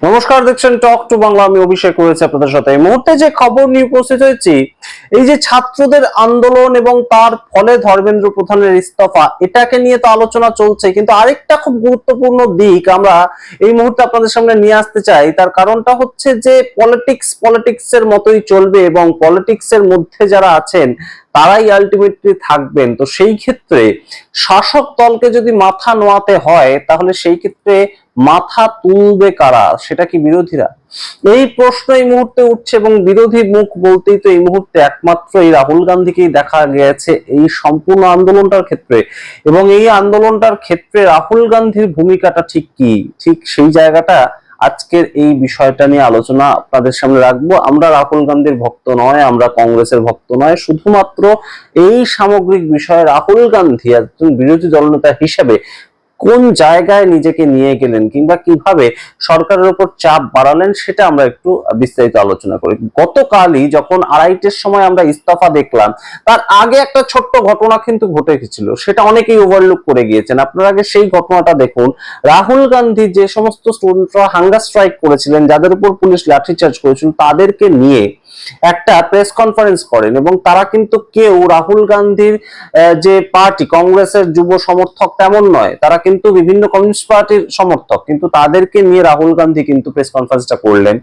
নমস্কার, দেখছেন talk to Bangla. আমি অভিষেক রয়েছে আপনাদের সাথে। এই মুহূর্তে যে খবর নিয়ে উপস্থিত হয়েছি, এই যে ছাত্রদের আন্দোলন এবং তার ফলে ধর্মেন্দ্র প্রধানের ইস্তফা, এটাকে নিয়ে তো আলোচনা চলছে, কিন্তু আরেকটা খুব গুরুত্বপূর্ণ দিক আমরা এই মুহূর্তে আপনাদের সামনে নিয়ে আসতে চাই। তার কারণটা হচ্ছে যে পলিটিক্সের মতোই চলবে এবং পলিটিক্সের মধ্যে যারা আছেন তারাই আলটিমেটলি থাকবেন। তো সেই ক্ষেত্রে শাসক দলকে যদি মাথা নোয়াতে হয়, তাহলে সেই ক্ষেত্রে মাথা তুলবে কারা? সেটা কি বিরোধীরা? এই প্রশ্ন এই মুহূর্তে উঠছে এবং বিরোধী মুখ বলতেই তো এই মুহূর্তে একমাত্র এই রাহুল গান্ধীকেই দেখা গেছে এই সম্পূর্ণ আন্দোলনটার ক্ষেত্রে। এবং এই আন্দোলনটার ক্ষেত্রে রাহুল গান্ধীর ভূমিকাটা ঠিক কি, ঠিক সেই জায়গাটা আজকের এই বিষয়টা নিয়ে আলোচনা আপনাদের সামনে রাখবো। আমরা রাহুল গান্ধীর ভক্ত নয়, আমরা কংগ্রেসের ভক্ত নয়, শুধুমাত্র এই সামগ্রিক বিষয়ে রাহুল গান্ধী একজন বিরোধী দলনেতা হিসেবে কোন জায়গায় নিজেকে নিয়ে গেলেন কিংবা কিভাবে সরকারের উপর চাপ বাড়ালেন সেটা আমরা একটু বিস্তারিত আলোচনা করি। গতকালই যখন 2:30টার সময় আমরা ইস্তফা দেখলাম, তার আগে একটা ছোট্ট ঘটনা কিন্তু ঘটে গেছিল, সেটা অনেকেই ওভারলুক করে গিয়েছেন। আপনারা আগে সেই ঘটনাটা দেখুন। রাহুল গান্ধী যে সমস্ত স্টুডেন্টরা হাঙ্গার স্ট্রাইক করেছিলেন, যাদের উপর পুলিশ লাঠিচার্জ করেছিল, তাদেরকে নিয়ে একটা প্রেস কনফারেন্স করেন এবং তারা কিন্তু কেউ রাহুল গান্ধীর যে পার্টি কংগ্রেসের যুব সমর্থক তেমন নয়, তারা কিন্তু বিভিন্ন কমিউনিস্ট পার্টির সমর্থক, কিন্তু তাদেরকে নিয়ে রাহুল গান্ধী কিন্তু প্রেস কনফারেন্সটা করলেন।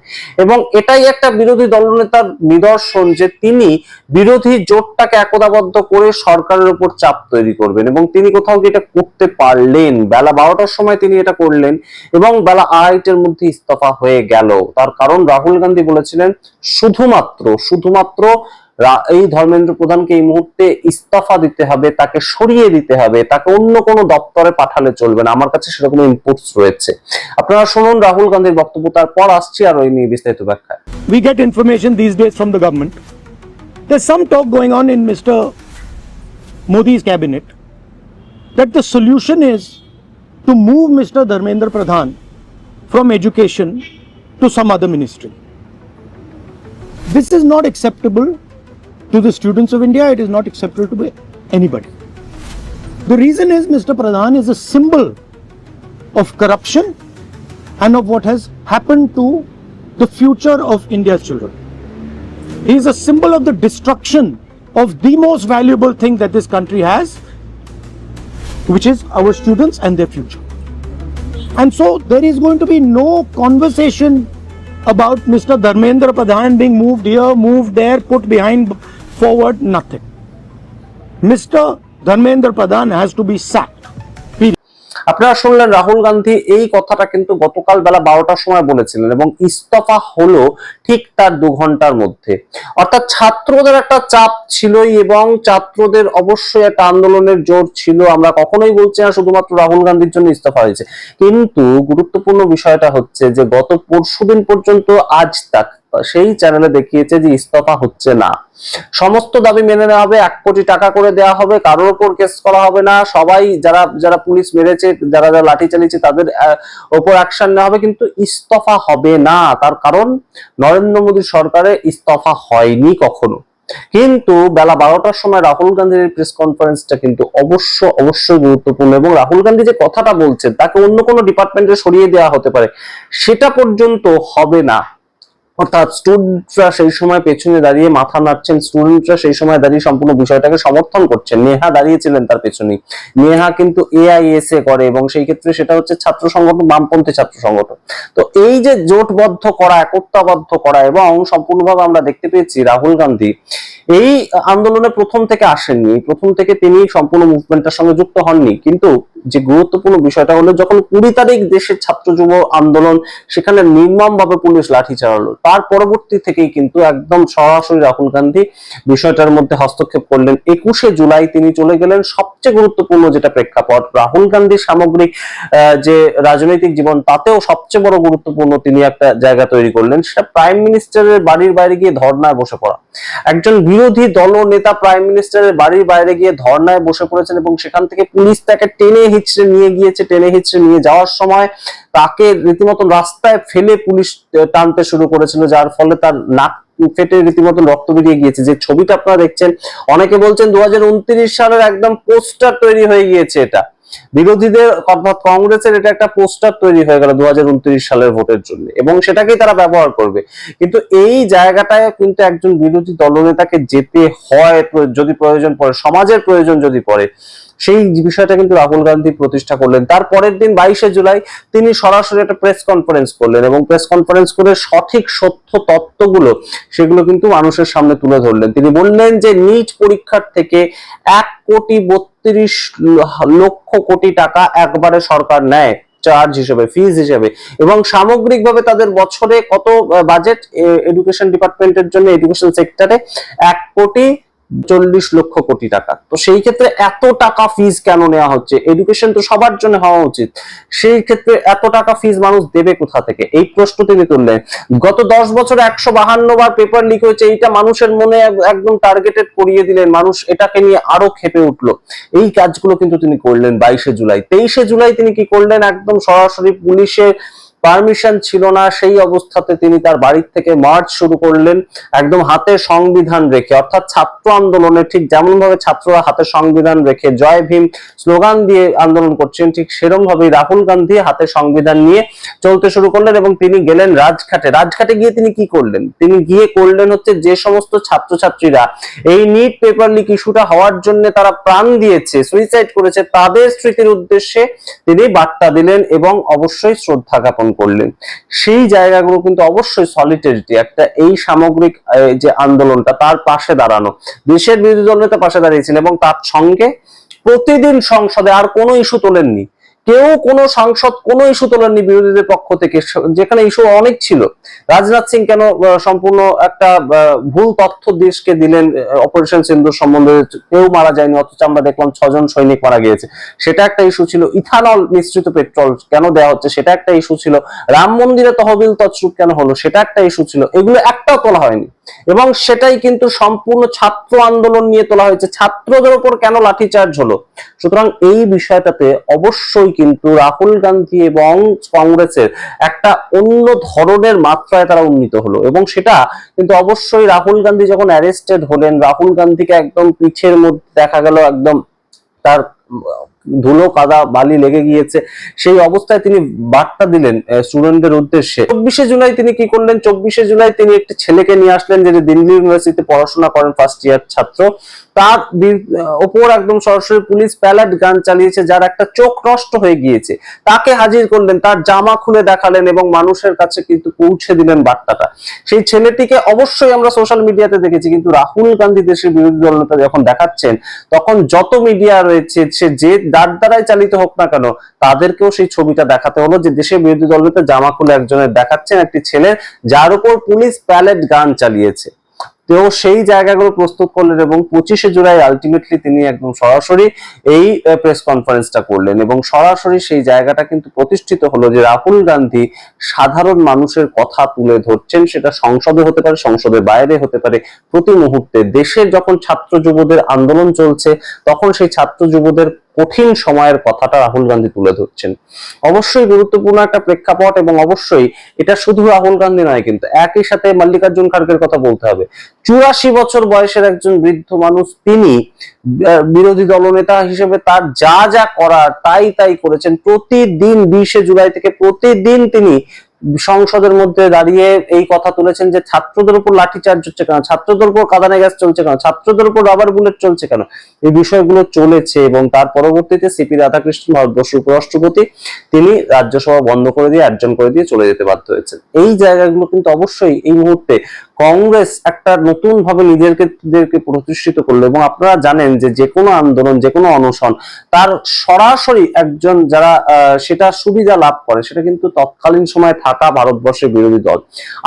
এবং এটাই একটা বিরোধী দলনেতার নিদর্শন যে তিনি বিরোধী জোটটাকে একতাবদ্ধ করে সরকারের উপর চাপ তৈরি করবেন, এবং তিনি কোথাও এটা করতে পারলেন। বেলা 12টার সময় তিনি এটা করলেন এবং বেলা 2:30টার মধ্যে ইস্তফা হয়ে গেল। তার কারণ রাহুল গান্ধী বলেছিলেন শুধুমাত্র এই ধর্মেন্দ্র প্রধানকে এই মুহূর্তে ইস্তফা দিতে হবে, তাকে সরিয়ে দিতে হবে, তাকে অন্য কোনো দপ্তরে পাঠালে চলবে না। আমার কাছে সেরকম ইনপুটস রয়েছে। আপনারা শুনুন রাহুল গান্ধীর বক্তব্য, তারপর আসছি আর ওই নিয়ে বিস্তারিত ব্যাখ্যা। We get information these days from the government. There's some talk going on in Mr. Modi's cabinet that the solution is to move Mr. Dharmendra Pradhan from education to some other ministry. This is not acceptable to the students of India. It is not acceptable to anybody. The reason is Mr. Pradhan is a symbol of corruption and of what has happened to the future of India's children. He is a symbol of the destruction of the most valuable thing that this country has, which is our students and their future. And so there is going to be no conversation about Mr. Dharmendra Pradhan being moved here, moved there, put behind, forward, nothing. Mr. Dharmendra Pradhan has to be sacked. আপনারা শুনলেন রাহুল গান্ধী এই কথাটা কিন্তু গতকাল বেলা 12টার সময় বলেছিলেন এবং ইস্তফা হলো ঠিক তার 2 ঘন্টার মধ্যে। অর্থাৎ ছাত্রদের একটা চাপ ছিলই এবং ছাত্রদের অবশ্যই একটা আন্দোলনের জোর ছিল। আমরা কখনোই বলছি না শুধুমাত্র রাহুল গান্ধীর জন্য ইস্তফা হয়েছে, কিন্তু গুরুত্বপূর্ণ বিষয়টা হচ্ছে যে গত পরশুদিন পর্যন্ত আজ তাক সেই চ্যানেলে দেখিয়েছে যে ইস্তফা হচ্ছে না, সমস্ত দাবি মেনে নেওয়া হবে, 1 কোটি টাকা করে দেওয়া হবে, কারোর উপর কেস করা হবে না, সবাই যারা পুলিশ মেরেছে, যারা লাঠি চালিয়েছে তাদের উপর অ্যাকশন নেওয়া হবে, কিন্তু ইস্তফা হবে না। তার কারণ নরেন্দ্র মোদীর সরকারে ইস্তফা হয়নি কখনো। কিন্তু বেলা 12টার সময় রাহুল গান্ধীর প্রেস কনফারেন্সটা কিন্তু অবশ্যই গুরুত্বপূর্ণ, এবং রাহুল গান্ধী যে কথাটা বলছেন তাকে অন্য কোনো ডিপার্টমেন্টে সরিয়ে দেওয়া হতে পারে, সেটা পর্যন্ত হবে না। অর্থাৎ স্টুডেন্টরা সেই সময় পেছনে দাঁড়িয়ে মাথা নাড়ছেন, স্টুডেন্টরা সেই সময় দাঁড়িয়ে সম্পূর্ণ বিষয়টাকে সমর্থন করছেন। নেহা দাঁড়িয়েছিলেন তার পেছনে। নেহা কিন্তু এআইএসএ করে এবং সেই ক্ষেত্রে সেটা হচ্ছে ছাত্র সংগঠন, বামপন্থী ছাত্র সংগঠন। তো এই যে জোটবদ্ধ করা, একতাবদ্ধ করা, এবং সম্পূর্ণভাবে আমরা দেখতে পেয়েছি রাহুল গান্ধী এই আন্দোলনে প্রথম থেকে আসেননি, প্রথম থেকে তিনি সম্পূর্ণ মুভমেন্টের সঙ্গে যুক্ত হননি। কিন্তু যে গুরুত্বপূর্ণ বিষয়টা হলো যখন 20 তারিখ দেশের ছাত্র যুব আন্দোলন, সেখানে নির্মমভাবে পুলিশ লাঠি চালালো, তার পরবর্তী থেকেই কিন্তু একদম সরাসরি রাহুল গান্ধী বিষয়টার মধ্যে হস্তক্ষেপ করলেন। 21শে জুলাই তিনি চলে গেলেন। সবচেয়ে গুরুত্বপূর্ণ যেটা প্রেক্ষাপট, রাহুল গান্ধীর সামগ্রিক যে রাজনৈতিক জীবন, তাতেও সবচেয়ে বড় গুরুত্বপূর্ণ তিনি একটা জায়গা তৈরি করলেন, সেটা প্রাইম মিনিস্টারের বাড়ির বাইরে গিয়ে ধর্নায় বসে পড়া। একজন বিরোধী দলনেতা প্রাইম মিনিস্টারের বাড়ির বাইরে গিয়ে ধর্নায় বসে পড়েছেন এবং সেখান থেকে পুলিশ তাকে টেনে হিচড়ে নিয়ে গিয়েছে। টেনে হিচড়ে নিয়ে যাওয়ার সময় তাকে রীতিমতো রাস্তায় ফেলে পুলিশ টানতে শুরু করেছিল, যার ফলে তার নাক ফেটে রীতিমতো রক্ত বেরিয়ে গিয়েছে। যে ছবিটা আপনারা দেখছেন, অনেকে বলছেন 2029 সালের একদম পোস্টার তৈরি হয়ে গিয়েছে। এটা বিরোধীদের অর্থাৎ কংগ্রেসের এটা একটা পোস্টার তৈরি হয়ে গেল 2029 সালের ভোটের জন্য, এবং সেটাকেই তারা ব্যবহার করবে। কিন্তু এই জায়গাটায় কিন্তু একজন বিরোধী দলনেতাকে যেতে হয় যদি প্রয়োজন পড়ে, সমাজের প্রয়োজন যদি পড়ে, সেই বিষয়টা কিন্তু রাহুল গান্ধী প্রতিষ্ঠা করলেন। তার পরের দিন 22শে জুলাই তিনি সরাসরি একটা প্রেস কনফারেন্স করলেন, এবং প্রেস কনফারেন্স করে সঠিক সত্য তত্ত্বগুলো সেগুলো কিন্তু মানুষের সামনে তুলে ধরলেন। তিনি বললেন যে নিট পরীক্ষার থেকে 1,32,00,00,000 টাকা একবারে সরকার নেয় চার্জ হিসেবে, ফিজ হিসেবে, এবং সামগ্রিকভাবে তাদের বছরে কত বাজেট এডুকেশন ডিপার্টমেন্টের জন্য, এডুকেশন সেক্টরে 1,40,00,00,000 টাকা। তো সেই ক্ষেত্রে এত টাকা ফিজ কেন নেওয়া হচ্ছে? এডুকেশন তো সবার জন্য হওয়া উচিত, সেই ক্ষেত্রে এত টাকা ফিজ মানুষ দেবে কোথা থেকে? এই প্রশ্ন তিনি তুললেন। গত 10 বছরে 152 বার পেপার লিক হয়েছে, এইটা মানুষের মনে একদম টার্গেটেড করিয়ে দিলেন, মানুষ এটাকে নিয়ে আরো ক্ষেপে উঠলো। এই কাজগুলো কিন্তু তিনি করলেন 22শে জুলাই। 23শে জুলাই তিনি কি করলেন? একদম সরাসরি পুলিশের পারমিশন ছিল না, সেই অবস্থাতে তিনি তার বাড়ির থেকে মার্চ শুরু করলেন, একদম হাতে সংবিধান রেখে, অর্থাৎ ছাত্র আন্দোলনে ঠিক যেমন ভাবে ছাত্ররা হাতে সংবিধান রেখে জয় ভীম স্লোগান দিয়ে আন্দোলন করছেন, ঠিক সেরকম ভাবে রাহুল গান্ধী হাতে সংবিধান নিয়ে চলতে শুরু করলেন। এবং তিনি গেলেন রাজঘাটে। রাজঘাটে গিয়ে তিনি কি করলেন? তিনি গিয়ে করলেন হচ্ছে, যে সমস্ত ছাত্রছাত্রীরা এই নিট পেপার লিক ইস্যুটা হওয়ার জন্য তারা প্রাণ দিয়েছে, সুইসাইড করেছে, তাদের স্মৃতির উদ্দেশ্যে তিনি বার্তা দিলেন এবং অবশ্যই শ্রদ্ধা জ্ঞাপন করলেন। সেই জায়গাগুলো কিন্তু অবশ্যই সলিটারিটি, একটা এই সামগ্রিক যে আন্দোলনটা, তার পাশে দাঁড়ানো, দেশের বিরোধী দলনেতা পাশে দাঁড়িয়েছিলেন, এবং তার সঙ্গে প্রতিদিন সংসদে আর কোনো ইস্যু তোলেননি, কেউ কোনো সাংসদ কোনো ইস্যু তোলেননি বিরোধীদের পক্ষ থেকে, যেখানে ইস্যু অনেক ছিল। রাজনাথ সিং কেন সম্পূর্ণ একটা ভুল তথ্য দেশকে দিলেন অপারেশন সিন্দুর সম্বন্ধে? কেউ মারা যায়নি, অথচ আমরা দেখলাম 6 জন সৈনিক মারা গিয়েছে, সেটা একটা ইস্যু ছিল। ইথানল মিশ্রিত পেট্রোল কেন দেওয়া হচ্ছে, সেটা একটা ইস্যু ছিল। রাম মন্দিরে তহবিল তছরূপ কেন হলো, সেটা একটা ইস্যু ছিল। এগুলো একটাও তোলা হয়নি, এবং সেটাই কিন্তু সম্পূর্ণ ছাত্র আন্দোলন নিয়ে তোলা হয়েছে। ছাত্রদের উপর কেন লাঠিচার্জ হলো? সুতরাং এই বিষয়টাতে অবশ্যই কিন্তু রাহুল গান্ধী এবং কংগ্রেসের একটা অন্য ধরনের মাত্রায় তারা উন্নীত হলো, এবং সেটা কিন্তু অবশ্যই রাহুল গান্ধী যখন অ্যারেস্টেড হলেন, রাহুল গান্ধীকে একদম পিঠের মধ্যে দেখা গেল একদম তার ধুলো কাদা বালি লেগে গিয়েছে, সেই অবস্থায় তিনি বার্তা দিলেন স্টুডেন্টদের উদ্দেশ্যে। 24শে জুলাই তিনি কি করলেন? 24শে জুলাই তিনি একটি ছেলেকে নিয়ে আসলেন, যে দিল্লি ইউনিভার্সিটিতে পড়াশোনা করেন, ফার্স্ট ইয়ার ছাত্র। তার ওপর একদম সরাসরি পুলিশ প্যালেট গান চালিয়েছে, যার একটা চোখ নষ্ট হয়ে গিয়েছে, তাকে হাজির করলেন, তার জামা খুলে দেখালেন, এবং মানুষের কাছে কিন্তু পৌঁছে দিলেন বার্তাটা। সেই ছেলেটিকে অবশ্যই আমরা সোশ্যাল মিডিয়াতে দেখেছি, কিন্তু রাহুল গান্ধী দেশের বিরোধী দলনেতা যখন দেখাচ্ছেন, তখন যত মিডিয়া রয়েছে, সে যে যার দ্বারাই চালিত হোক না কেন, তাদেরকেও সেই ছবিটা দেখাতে হলো, যে দেশের বিরোধী দলনেতা জামা খুলে একজনের দেখাচ্ছেন, একটি ছেলের, যার উপর পুলিশ প্যালেট গান চালিয়েছে। তো সেই জায়গাগুলো প্রস্তুত করলেন, এবং 25শে জুলাই আলটিমেটলি তিনি একদম সরাসরি এই প্রেস কনফারেন্সটা করলেন, এবং সরাসরি সেই জায়গাটা কিন্তু প্রতিষ্ঠিত হলো যে রাহুল গান্ধী সাধারণ মানুষের কথা তুলে ধরছেন। সেটা সংসদে হতে পারে, সংসদের বাইরে হতে পারে, প্রতি মুহূর্তে দেশের যখন ছাত্র যুবদের আন্দোলন চলছে, তখন সেই ছাত্র যুবদের কঠিন সময়ের কথাটা রাহুল গান্ধী তুলে ধরছেন। অবশ্যই গুরুত্বপূর্ণ একটা প্রেক্ষাপট, এবং অবশ্যই এটা শুধু রাহুল গান্ধী নয়, কিন্তু একই সাথে মল্লিকার্জুন খাড়গের কথা বলতে হবে। 84 বছর বয়সের একজন বৃদ্ধ মানুষ, তিনি বিরোধী দলনেতা হিসেবে তার যা যা করার তাই করেছেন। প্রতিদিন 20শে জুলাই থেকে প্রতিদিন তিনি সংসদের মধ্যে দাঁড়িয়ে এই কথা তুলেছেন যে ছাত্রদের উপর লাঠিচার্জ হচ্ছে কেন, ছাত্রদের উপর কাঁদানে গ্যাস চলছে কেন, ছাত্রদের উপর রাবার বুলেট চলছে কেন, এই বিষয়গুলো চলেছে। এবং তার পরবর্তীতে সিপি রাধাকৃষ্ণন, ভারতবর্ষের উপরাষ্ট্রপতি, তিনি রাজ্যসভা বন্ধ করে দিয়ে, অ্যাডজন করে দিয়ে চলে যেতে বাধ্য হয়েছেন। এই জায়গাগুলো কিন্তু অবশ্যই এই মুহূর্তে কংগ্রেস একটা নতুন ভাবে নিজেদেরকে প্রতিষ্ঠিত করলো। এবং আপনারা জানেন যে কোনো আন্দোলন, যে কোনো অনশন, তার সরাসরি একজন যারা সেটা সুবিধা লাভ করে, সেটা কিন্তু তৎকালীন সময় থাকা ভারতবর্ষের বিরোধী দল।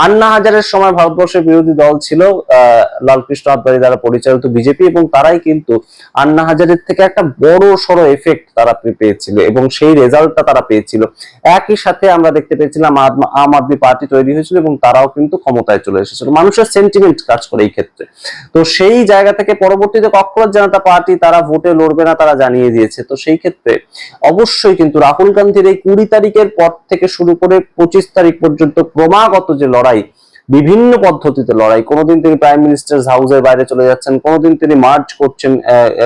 আন্না হাজারের সময় ভারতবর্ষের বিরোধী দল ছিল লালকৃষ্ণ আদবানি দ্বারা পরিচালিত বিজেপি, এবং তারাই কিন্তু আন্না হাজারের থেকে একটা বড় সড়ো এফেক্ট তারা পেয়েছিল, এবং সেই রেজাল্টটা তারা পেয়েছিল। একই সাথে আমরা দেখতে পেয়েছিলাম আম আদমি পার্টি তৈরি হয়েছিল, এবং তারাও কিন্তু ক্ষমতায় চলে এসেছিল। মানুষের সেন্টিমেন্ট কাজ করে এই ক্ষেত্রে। তো সেই জায়গা থেকে পরবর্তীতে ককরোচ জনতা পার্টি তারা ভোটে লড়বে না, তারা জানিয়ে দিয়েছে। তো সেই ক্ষেত্রে অবশ্যই কিন্তু রাহুল গান্ধীর এই 20 তারিখের পর থেকে শুরু করে 25 তারিখ পর্যন্ত ক্রমাগত যে লড়াই, বিভিন্ন পদ্ধতিতে লড়াই। কোনোদিন তিনি প্রাইম মিনিস্টার্স হাউসের বাইরে চলে যাচ্ছেন, কোনোদিন তিনি মার্চ করছেন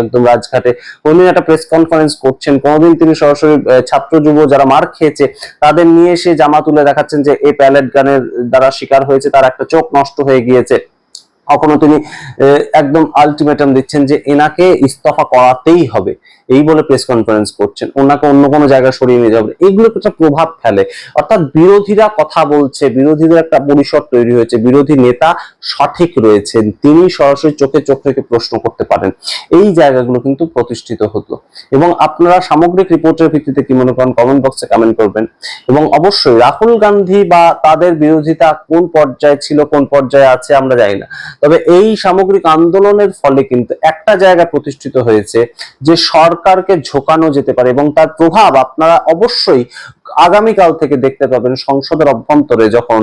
একদম রাজঘাটে, কোনোদিন একটা প্রেস কনফারেন্স করছেন, কোনোদিন তিনি সরাসরি ছাত্র যুব যারা মার খেয়েছে তাদের নিয়ে এসে জামা তুলে দেখাচ্ছেন যে এই প্যালেট গানের দ্বারা শিকার হয়েছে, তার একটা চোখ নষ্ট হয়ে গিয়েছে। কখনো তিনি একদম আলটিমেটাম দিচ্ছেন যে এনাকে ইস্তফা করাতেই হবে, এই বলে প্রেস কনফারেন্স করছেন, ওনাকে অন্য কোনো জায়গায় সরিয়ে নিয়ে যাবে। এইগুলো একটা প্রভাব ফেলে। অর্থাৎ বিরোধীরা কথা বলছে, বিরোধীদের একটা পরিসর তৈরি হয়েছে, বিরোধী নেতা সঠিক রয়েছেন, তিনি সরাসরি চোখে চোখ রেখে প্রশ্ন করতে পারেন, এই জায়গাগুলো কিন্তু প্রতিষ্ঠিত হতো। এবং আপনারা সামগ্রিক রিপোর্টের ভিত্তিতে কি মনে করেন কমেন্ট বক্সে কমেন্ট করবেন। এবং অবশ্যই রাহুল গান্ধী বা তাদের বিরোধিতা কোন পর্যায়ে ছিল, কোন পর্যায়ে আছে আমরা জানি না, তবে এই সামগ্রিক আন্দোলনের ফলে কিন্তু একটা জায়গা প্রতিষ্ঠিত হয়েছে যে সরকারকে ঝোকানো যেতে পারে, এবং তার প্রভাব আপনারা অবশ্যই আগামীকাল থেকে দেখতে পাবেন সংসদের অভ্যন্তরে, যখন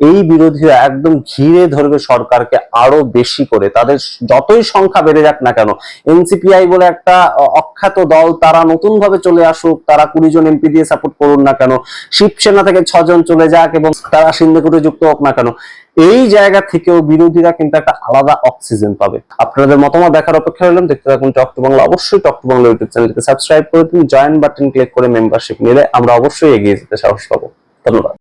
এই বিরোধীরা একদম ঘিরে ধরবে সরকারকে আরো বেশি করে, তাদের যতই সংখ্যা বেড়ে যাক না কেন, এনসিপিআই বলে একটা অখ্যাত দল তারা নতুন ভাবে চলে আসুক, তারা 20 জন এমপি দিয়ে সাপোর্ট করুন না কেন, শিবসেনা থেকে 6 জন চলে যাক এবং তারা সিন্ধুকুটে যুক্ত হোক না কেন, এই জায়গা থেকেও বিরোধীরা কিন্তু একটা আলাদা অক্সিজেন পাবে। আপনাদের মতামত দেখার অপেক্ষা রইলাম। দেখতে থাকুন টক টু বাংলা। অবশ্যই টক টু বাংলা ইউটিউব চ্যানেলকে সাবস্ক্রাইব করে দিন, জয়েন বাটন ক্লিক করে মেম্বারশিপ নিলে আমরা অবশ্যই এগিয়ে যেতে সাহস পাবো। ধন্যবাদ।